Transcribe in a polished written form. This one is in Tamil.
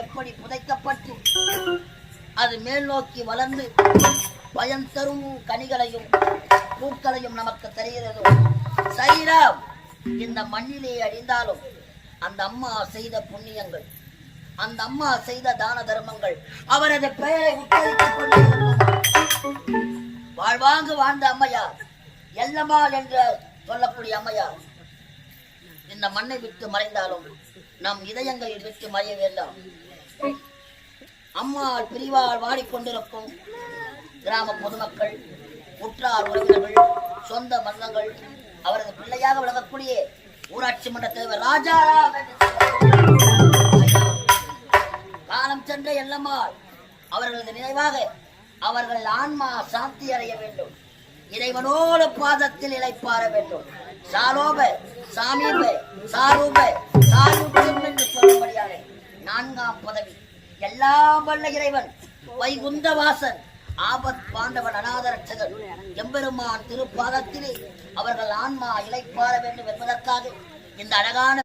எப்படி புதைக்கப்பட்டு அது மேல் நோக்கி வளர்ந்து பயன் தரும் கனிகளையும் பூக்களையும் நமக்கு தெரிகிறது. சரீரம் இந்த மண்ணிலே அழிந்தாலும் அந்த அம்மா செய்த புண்ணியங்கள், அந்த அம்மா செய்த தான தர்மங்கள் அவரது பெயரை உச்சரித்துக் கொண்டிருக்கும். வாழ்வாங்கு வாழ்ந்த அம்மையார், எல்லம்மாள் என்று சொல்லக்கூடிய அம்மையார் இந்த மண்ணை விட்டு மறைந்தாலும் நம் இதயங்களில் விட்டு மறைய வேண்டாம். அம்மாள் பிரிவால் வாடிக்கொண்டிருக்கும் கிராம பொதுமக்கள், உற்றார் உறவினர்கள், சொந்த பந்தங்கள், அவரது பிள்ளையாக விளங்கக்கூடிய ஊராட்சி மன்ற தலைவர் ராஜாராம், காலம் சென்ற எல்லம்மாள் அவர்களது நினைவாக அவர்கள் ஆன்மா சாந்தி அடைய வேண்டும். இறைவனோடு பாதத்தில் இளைப்பாற வேண்டும். சாலோப சாமீப சாரூப சாரூபம் என்று சொல்லும்படியாக 4ஆம் பதவி எல்லாம் வல்ல இறைவன் வைகுந்தவாசன் ஆபத் பாண்டவன் அநாதரட்சகர் எம்பெருமான் திருப்பாதத்திலே அவர்கள் ஆன்மா இளைப்பாற வேண்டும் என்பதற்காக இந்த அழகான